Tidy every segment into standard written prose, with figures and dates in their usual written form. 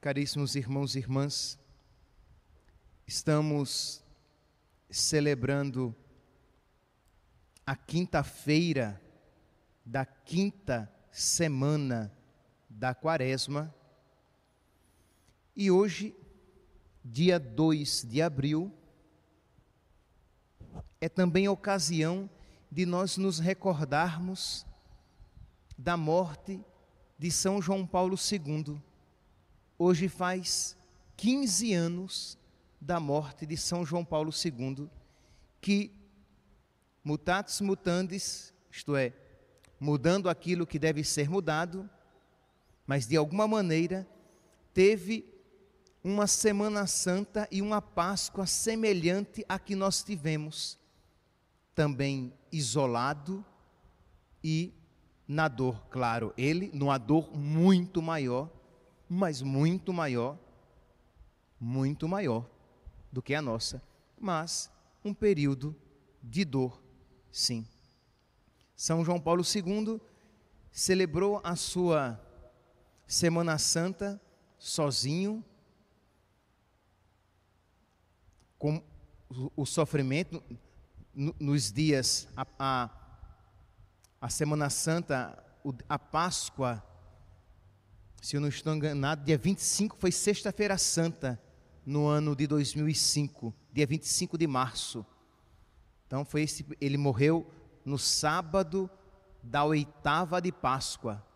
Caríssimos irmãos e irmãs, estamos celebrando a quinta-feira da quinta semana da Quaresma e hoje, dia 2 de abril, é também a ocasião de nós nos recordarmos da morte de São João Paulo II. Hoje faz 15 anos da morte de São João Paulo II, que, mutatis mutandis, isto é, mudando aquilo que deve ser mudado, mas de alguma maneira teve uma Semana Santa e uma Páscoa semelhante à que nós tivemos, também isolado e na dor, claro, ele numa dor muito maior, mas muito maior do que a nossa, mas um período de dor, sim. São João Paulo II celebrou a sua Semana Santa sozinho, com o sofrimento nos dias, a Semana Santa, a Páscoa, se eu não estou enganado, dia 25 foi Sexta-feira Santa, no ano de 2005, dia 25 de março. Então ele morreu no sábado da 8ª de Páscoa,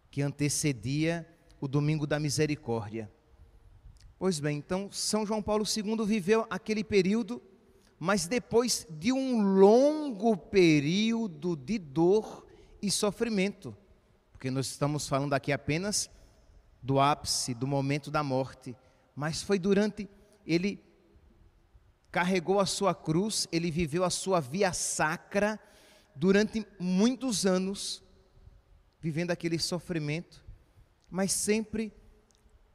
que antecedia o Domingo da Misericórdia. Pois bem, então São João Paulo II viveu aquele período, mas depois de um longo período de dor e sofrimento, porque nós estamos falando aqui apenas do ápice, do momento da morte, mas foi ele carregou a sua cruz, ele viveu a sua via sacra durante muitos anos, vivendo aquele sofrimento, mas sempre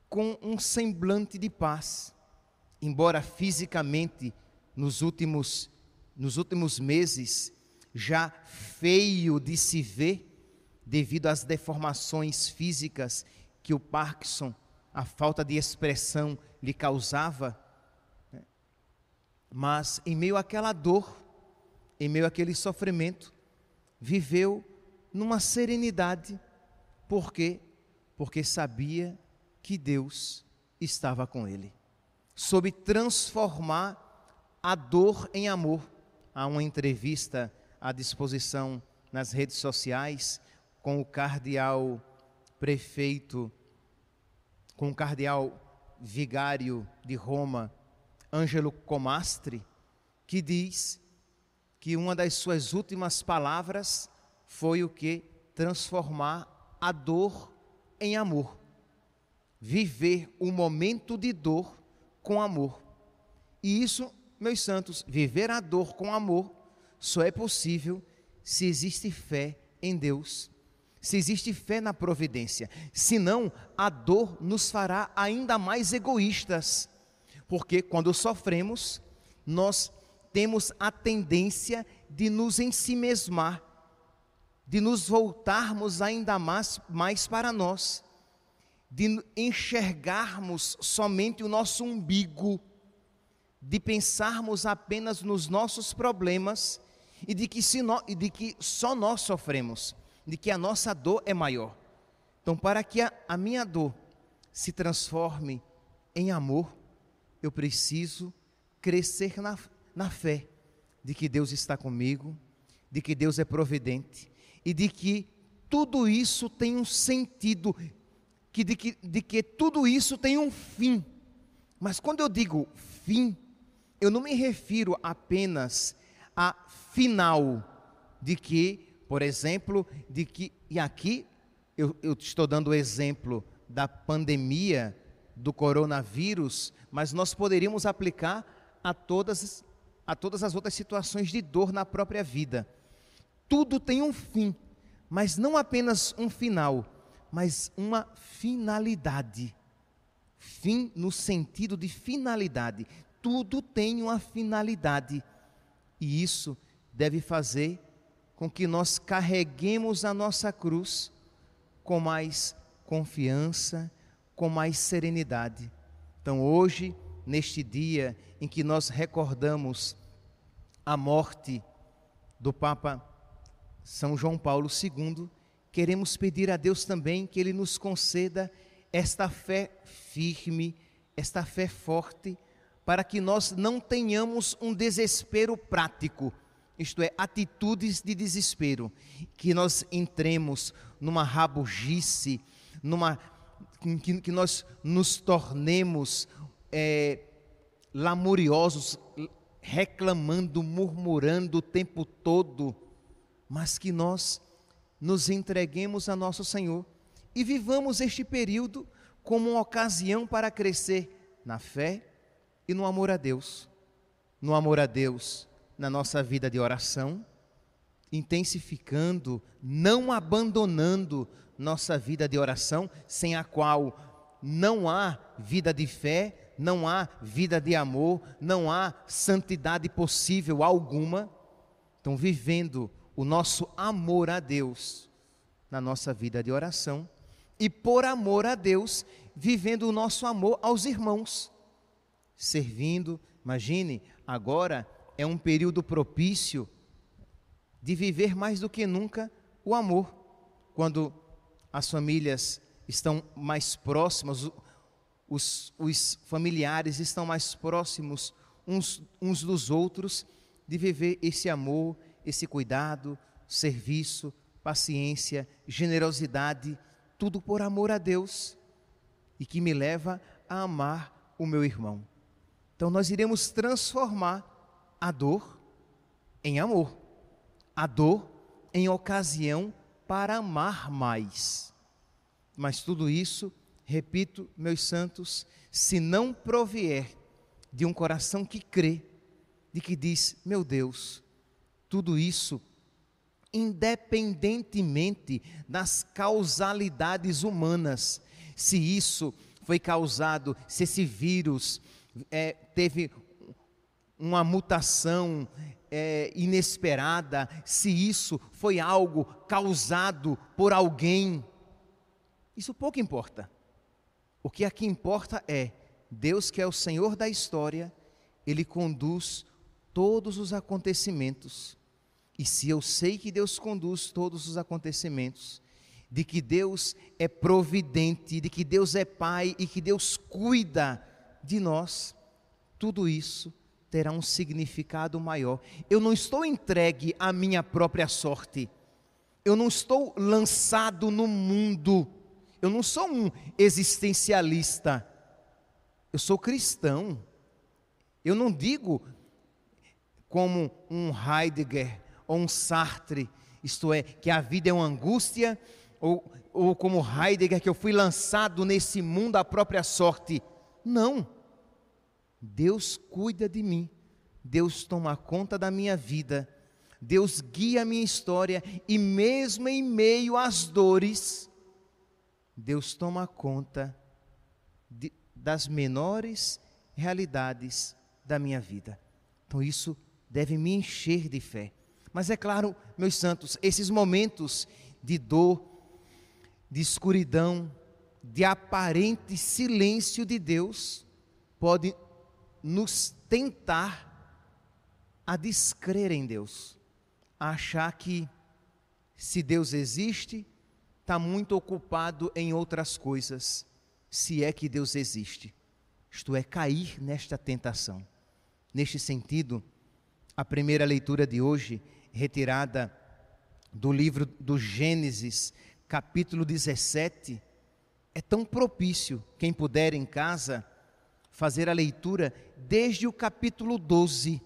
com um semblante de paz, embora fisicamente nos últimos meses já feio de se ver devido às deformações físicas que o Parkinson, a falta de expressão lhe causava, mas em meio àquela dor, em meio àquele sofrimento, viveu numa serenidade. Por quê? Porque sabia que Deus estava com ele, soube transformar a dor em amor. Há uma entrevista à disposição nas redes sociais com o cardeal prefeito, com o cardeal vigário de Roma, Ângelo Comastri, que diz que uma das suas últimas palavras foi o que? Transformar a dor em amor. Viver o momento de dor com amor. E isso, meus santos, viver a dor com amor só é possível se existe fé em Deus, se existe fé na providência. Senão, a dor nos fará ainda mais egoístas, porque quando sofremos, nós temos a tendência de nos ensimesmar, de nos voltarmos ainda mais para nós, de enxergarmos somente o nosso umbigo, de pensarmos apenas nos nossos problemas e de que só nós sofremos, de que a nossa dor é maior. Então, para que a minha dor se transforme em amor, eu preciso crescer na fé de que Deus está comigo, de que Deus é providente e de que tudo isso tem um sentido, de que tudo isso tem um fim. Mas quando eu digo fim, eu não me refiro apenas a final, de que, por exemplo, e aqui eu estou dando o exemplo da pandemia do coronavírus, mas nós poderíamos aplicar a todas as outras situações de dor na própria vida. Tudo tem um fim, mas não apenas um final, mas uma finalidade. Fim no sentido de finalidade. Tudo tem uma finalidade. E isso deve fazer com que nós carreguemos a nossa cruz com mais confiança, com mais serenidade. Então hoje, neste dia em que nós recordamos a morte do Papa São João Paulo II, queremos pedir a Deus também que Ele nos conceda esta fé firme, esta fé forte, para que nós não tenhamos um desespero prático, isto é, atitudes de desespero, que nós entremos numa rabugice, que nós nos tornemos lamuriosos, reclamando, murmurando o tempo todo, mas que nós nos entreguemos a nosso Senhor e vivamos este período como uma ocasião para crescer na fé e no amor a Deus. No amor a Deus, na nossa vida de oração, intensificando, não abandonando nossa vida de oração, sem a qual não há vida de fé, não há vida de amor, não há santidade possível alguma. Então, vivendo o nosso amor a Deus na nossa vida de oração e, por amor a Deus, vivendo o nosso amor aos irmãos, servindo. Imagine, agora é um período propício de viver mais do que nunca o amor, quando as famílias estão mais próximas, os familiares estão mais próximos uns dos outros, de viver esse amor, esse cuidado, serviço, paciência, generosidade, tudo por amor a Deus, e que me leva a amar o meu irmão. Então nós iremos transformar a dor em amor, a dor em ocasião para amar mais. Mas tudo isso, repito, meus santos, se não provier de um coração que crê, de que diz: meu Deus, tudo isso, independentemente das causalidades humanas, se isso foi causado, se esse vírus teve uma mutação inesperada, se isso foi algo causado por alguém, isso pouco importa. O que aqui importa é Deus, que é o Senhor da história, Ele conduz todos os acontecimentos. E se eu sei que Deus conduz todos os acontecimentos, de que Deus é providente, de que Deus é Pai e que Deus cuida de nós, tudo isso terá um significado maior. Eu não estou entregue à minha própria sorte, eu não estou lançado no mundo, eu não sou um existencialista, eu sou cristão. Eu não digo como um Heidegger ou um Sartre, isto é, que a vida é uma angústia, ou como Heidegger, que eu fui lançado nesse mundo à própria sorte. Não. Deus cuida de mim, Deus toma conta da minha vida, Deus guia a minha história, e mesmo em meio às dores, Deus toma conta das menores realidades da minha vida. Então isso deve me encher de fé. Mas é claro, meus santos, esses momentos de dor, de escuridão, de aparente silêncio de Deus, podem nos tentar a descrer em Deus, a achar que, se Deus existe, está muito ocupado em outras coisas, se é que Deus existe. Isto é, cair nesta tentação. Neste sentido, a primeira leitura de hoje, retirada do livro do Gênesis, capítulo 17, é tão propício. Quem puder em casa fazer a leitura desde o capítulo 12,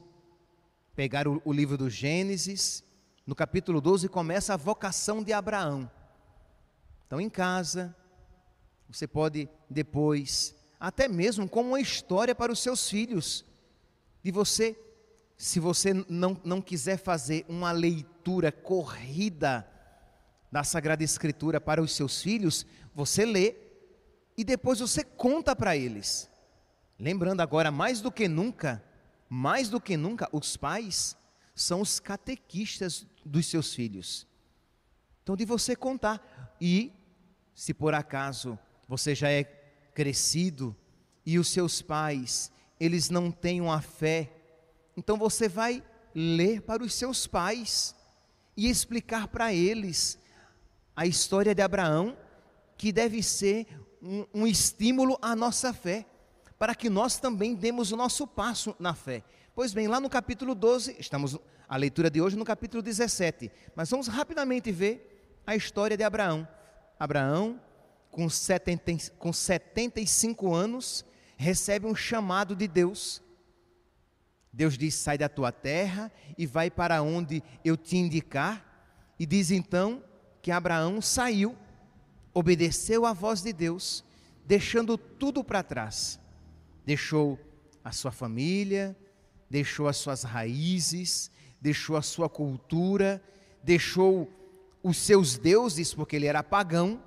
pegar o livro do Gênesis, no capítulo 12 começa a vocação de Abraão. Então em casa, você pode depois, até mesmo como uma história para os seus filhos, de você, se você não quiser fazer uma leitura corrida da Sagrada Escritura para os seus filhos, você lê e depois você conta para eles. Lembrando agora, mais do que nunca, os pais são os catequistas dos seus filhos. Então, de você contar. E, se por acaso você já é crescido e os seus pais, eles não têm uma fé, então você vai ler para os seus pais e explicar para eles a história de Abraão, que deve ser um estímulo à nossa fé, para que nós também demos o nosso passo na fé. Pois bem, lá no capítulo 12, a leitura de hoje no capítulo 17, mas vamos rapidamente ver a história de Abraão. Abraão, com 75 anos, recebe um chamado de Deus. Deus diz: sai da tua terra e vai para onde eu te indicar. E diz então que Abraão saiu, obedeceu à voz de Deus, deixando tudo para trás. Deixou a sua família, deixou as suas raízes, deixou a sua cultura, deixou os seus deuses, porque ele era pagão,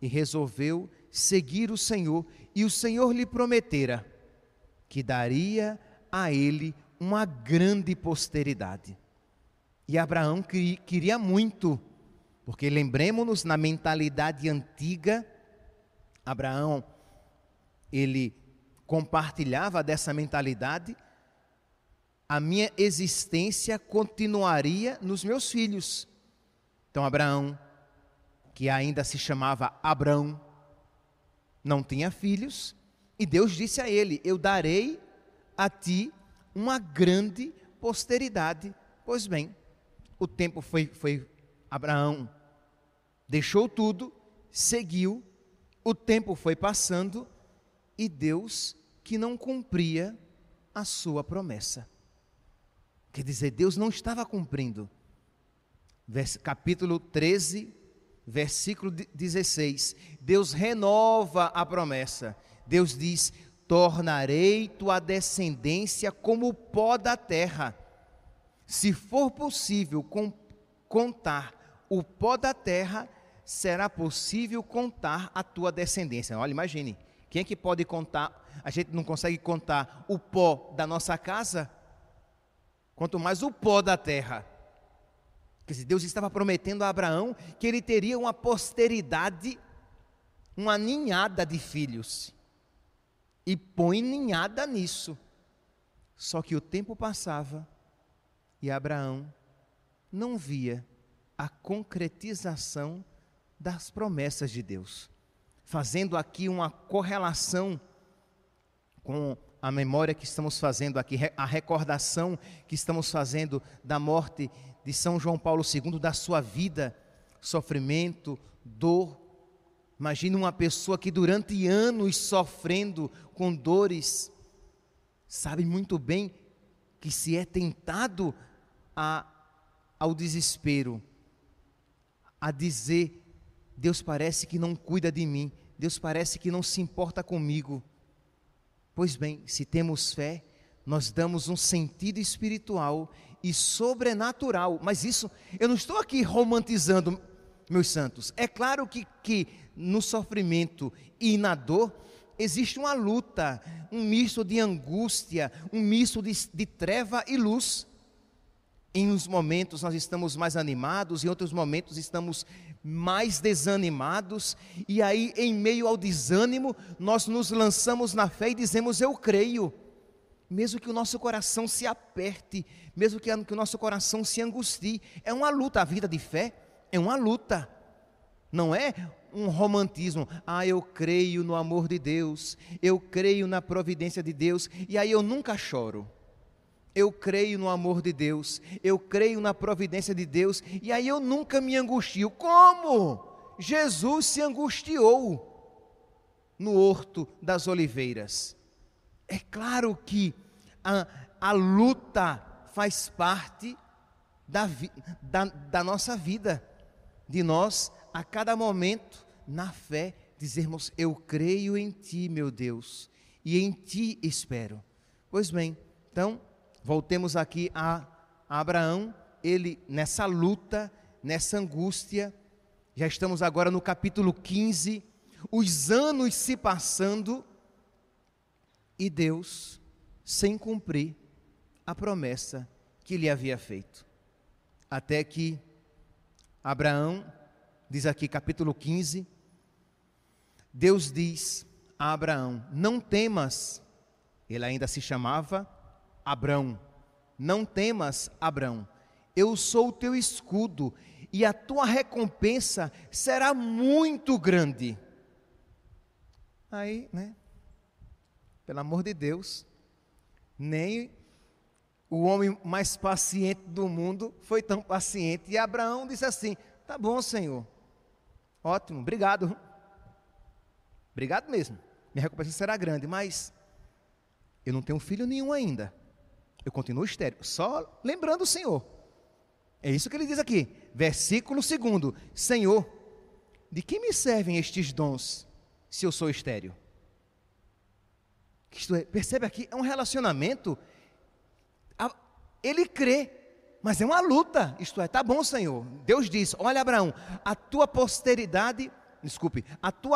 e resolveu seguir o Senhor. E o Senhor lhe prometera que daria a ele uma grande posteridade. E Abraão queria muito, porque lembremos-nos, na mentalidade antiga, Abraão, ele compartilhava dessa mentalidade: a minha existência continuaria nos meus filhos. Então Abraão, que ainda se chamava Abrão, não tinha filhos, e Deus disse a ele: eu darei a ti uma grande posteridade. Pois bem, o tempo foi Abraão deixou tudo, seguiu, o tempo foi passando, e Deus que não cumpria a sua promessa. Quer dizer, Deus não estava cumprindo. Capítulo 13, versículo 16, Deus renova a promessa. Deus diz: tornarei tua descendência como o pó da terra. Se for possível contar o pó da terra, será possível contar a tua descendência. Olha, imagine, quem é que pode contar? A gente não consegue contar o pó da nossa casa, quanto mais o pó da terra. Quer dizer, Deus estava prometendo a Abraão que ele teria uma posteridade, uma ninhada de filhos. E põe ninhada nisso. Só que o tempo passava e Abraão não via a concretização das promessas de Deus. Fazendo aqui uma correlação com a memória que estamos fazendo aqui, a recordação que estamos fazendo da morte de São João Paulo II, da sua vida, sofrimento, dor. Imagine uma pessoa que durante anos sofrendo com dores, sabe muito bem que se é tentado ao desespero, a dizer: Deus parece que não cuida de mim, Deus parece que não se importa comigo. Pois bem, se temos fé, nós damos um sentido espiritual e sobrenatural. Mas isso, eu não estou aqui romantizando, meus santos. É claro que no sofrimento e na dor existe uma luta, um misto de angústia, um misto de treva e luz. Em uns momentos nós estamos mais animados, em outros momentos estamos mais desanimados, e aí em meio ao desânimo nós nos lançamos na fé e dizemos: eu creio, mesmo que o nosso coração se aperte, mesmo que o nosso coração se angustie. É uma luta, a vida de fé é uma luta, não é um romantismo. Eu creio no amor de Deus, eu creio na providência de Deus, e aí eu nunca choro. Eu creio no amor de Deus, eu creio na providência de Deus, e aí eu nunca me angustio. Como? Jesus se angustiou no Horto das Oliveiras. É claro que a luta faz parte da nossa vida, de nós a cada momento, na fé, dizermos: eu creio em Ti, meu Deus, e em Ti espero. Pois bem, então, voltemos aqui a Abraão, ele nessa luta, nessa angústia. Já estamos agora no capítulo 15, os anos se passando, e Deus sem cumprir a promessa que lhe havia feito. Até que Abraão, diz aqui capítulo 15, Deus diz a Abraão: não temas. Ele ainda se chamava Abrão. Não temas, Abrão, eu sou o teu escudo, e a tua recompensa será muito grande. Aí, pelo amor de Deus, nem o homem mais paciente do mundo foi tão paciente. E Abraão disse assim: tá bom, Senhor, ótimo, obrigado. Obrigado mesmo, minha recompensa será grande, mas eu não tenho filho nenhum ainda. Eu continuo estéril, só lembrando o Senhor. É isso que ele diz aqui, versículo 2: Senhor, de que me servem estes dons, se eu sou estéril? Isto é, percebe aqui, é um relacionamento, ele crê, mas é uma luta. Isto é, tá bom, Senhor. Deus diz: olha, Abraão, a tua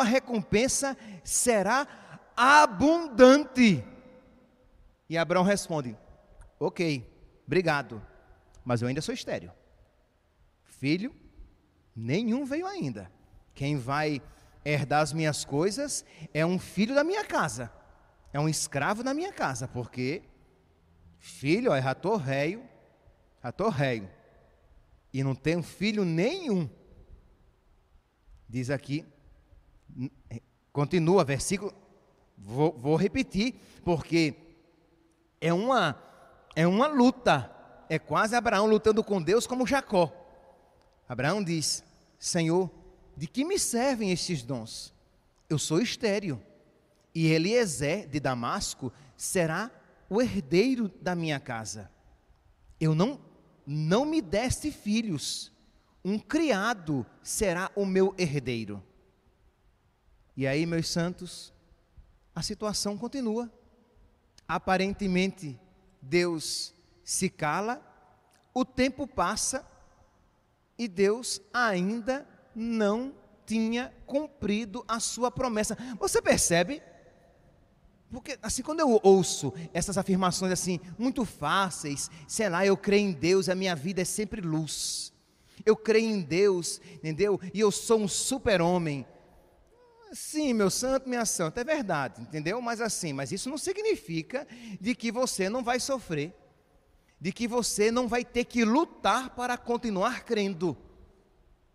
recompensa será abundante. E Abraão responde: ok, obrigado, mas eu ainda sou estéril. Filho nenhum veio ainda. Quem vai herdar as minhas coisas é um filho da minha casa, é um escravo da minha casa, porque filho, já estou réio, e não tenho filho nenhum. Diz aqui, continua, versículo, vou repetir, porque é uma luta, é quase Abraão lutando com Deus como Jacó. Abraão diz: Senhor, de que me servem estes dons? Eu sou estéril, e Eliezer de Damasco será o herdeiro da minha casa. Eu não me deste filhos, um criado será o meu herdeiro. E aí, meus santos, a situação continua. Aparentemente, Deus se cala, o tempo passa, e Deus ainda não tinha cumprido a sua promessa. Você percebe? Porque assim, quando eu ouço essas afirmações assim, muito fáceis, sei lá, eu creio em Deus, a minha vida é sempre luz. Eu creio em Deus, entendeu? E eu sou um super-homem. Sim, meu santo, minha santa, é verdade, entendeu? Mas isso não significa de que você não vai sofrer, de que você não vai ter que lutar para continuar crendo.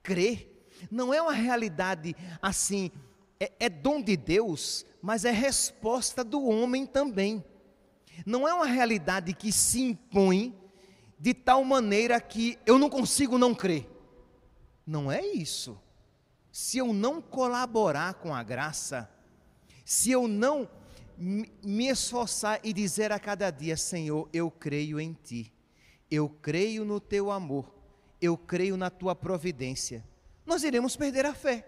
Crer não é uma realidade assim, é dom de Deus, mas é resposta do homem também. Não é uma realidade que se impõe de tal maneira que eu não consigo não crer. Não é isso. Se eu não colaborar com a graça, se eu não me esforçar e dizer a cada dia: Senhor, eu creio em Ti, eu creio no Teu amor, eu creio na Tua providência, nós iremos perder a fé.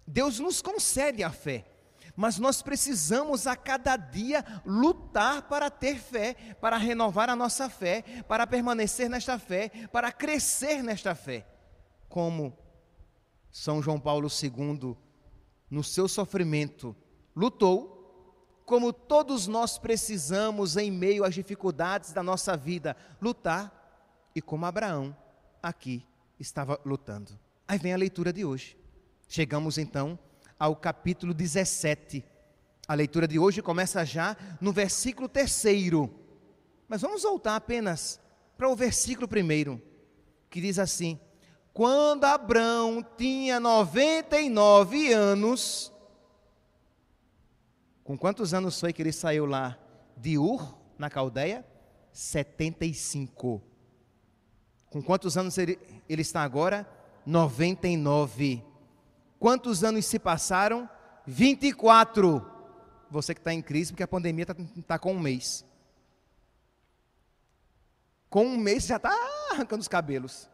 Deus nos concede a fé, mas nós precisamos a cada dia lutar para ter fé, para renovar a nossa fé, para permanecer nesta fé, para crescer nesta fé. Como São João Paulo II, no seu sofrimento, lutou, como todos nós precisamos em meio às dificuldades da nossa vida, lutar, e como Abraão aqui estava lutando. Aí vem a leitura de hoje. Chegamos então ao capítulo 17. A leitura de hoje começa já no versículo 3. Mas vamos voltar apenas para o versículo 1, que diz assim: quando Abrão tinha 99 anos, com quantos anos foi que ele saiu lá de Ur, na Caldeia? 75. Com quantos anos ele está agora? 99. Quantos anos se passaram? 24. Você que está em crise, porque a pandemia está com um mês. Com um mês já está arrancando os cabelos.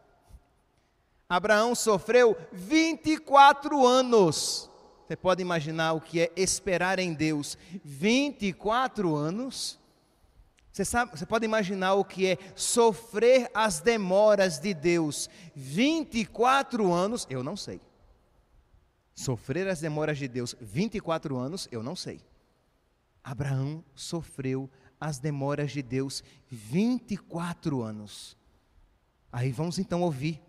Abraão sofreu 24 anos. Você pode imaginar o que é esperar em Deus 24 anos? Você pode imaginar o que é sofrer as demoras de Deus 24 anos? Eu não sei. Sofrer as demoras de Deus 24 anos, eu não sei. Abraão sofreu as demoras de Deus 24 anos. Aí vamos então ouvir.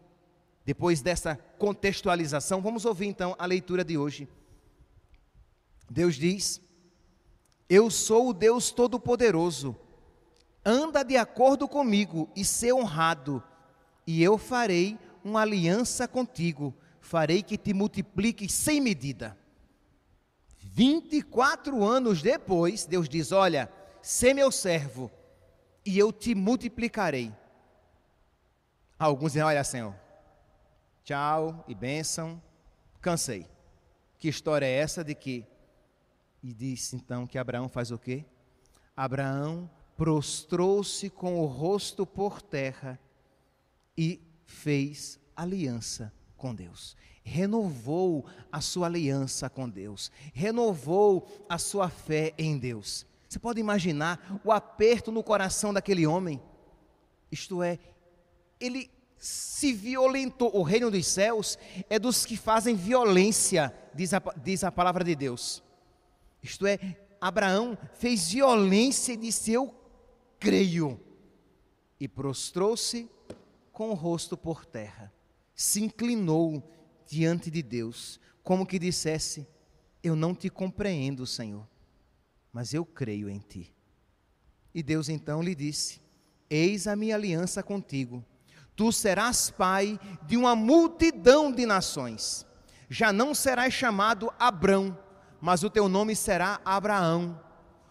Depois dessa contextualização, vamos ouvir então a leitura de hoje. Deus diz: eu sou o Deus Todo-Poderoso, anda de acordo comigo e ser honrado, e eu farei uma aliança contigo, farei que te multipliques sem medida. 24 anos depois, Deus diz: olha, sê meu servo, e eu te multiplicarei. Alguns dizem: olha, Senhor, tchau e bênção, cansei. Que história é essa de que... E disse então que Abraão faz o quê? Abraão prostrou-se com o rosto por terra e fez aliança com Deus. Renovou a sua aliança com Deus. Renovou a sua fé em Deus. Você pode imaginar o aperto no coração daquele homem? Isto é, ele se violentou. O reino dos céus é dos que fazem violência, diz a palavra de Deus. Isto é, Abraão fez violência e disse: eu creio. E prostrou-se com o rosto por terra. Se inclinou diante de Deus, como que dissesse: eu não te compreendo, Senhor, mas eu creio em ti. E Deus então lhe disse: eis a minha aliança contigo. Tu serás pai de uma multidão de nações. Já não serás chamado Abrão, mas o teu nome será Abraão,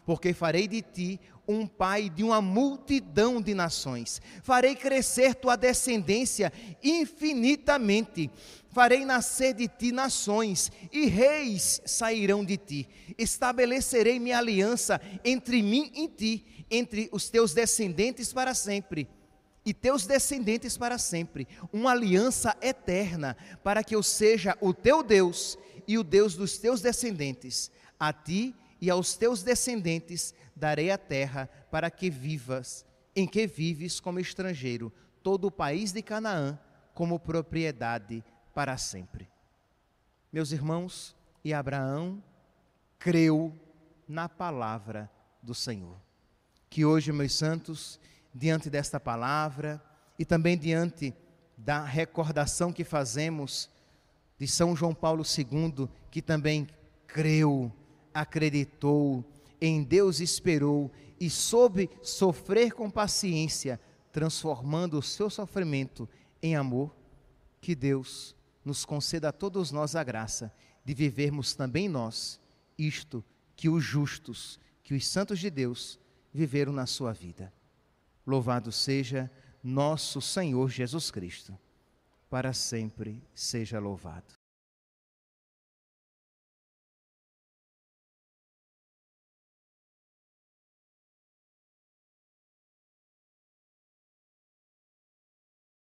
porque farei de ti um pai de uma multidão de nações. Farei crescer tua descendência infinitamente. Farei nascer de ti nações, e reis sairão de ti. Estabelecerei minha aliança entre mim e ti, entre os teus descendentes para sempre, e teus descendentes para sempre, uma aliança eterna, para que eu seja o teu Deus e o Deus dos teus descendentes. A ti e aos teus descendentes darei a terra para que vivas, em que vives como estrangeiro, todo o país de Canaã como propriedade para sempre. Meus irmãos, e Abraão creu na palavra do Senhor. Que hoje, meus santos, diante desta palavra e também diante da recordação que fazemos de São João Paulo II, que também creu, acreditou, em Deus esperou e soube sofrer com paciência, transformando o seu sofrimento em amor, que Deus nos conceda a todos nós a graça de vivermos também nós isto que os justos, que os santos de Deus viveram na sua vida. Louvado seja nosso Senhor Jesus Cristo, para sempre seja louvado.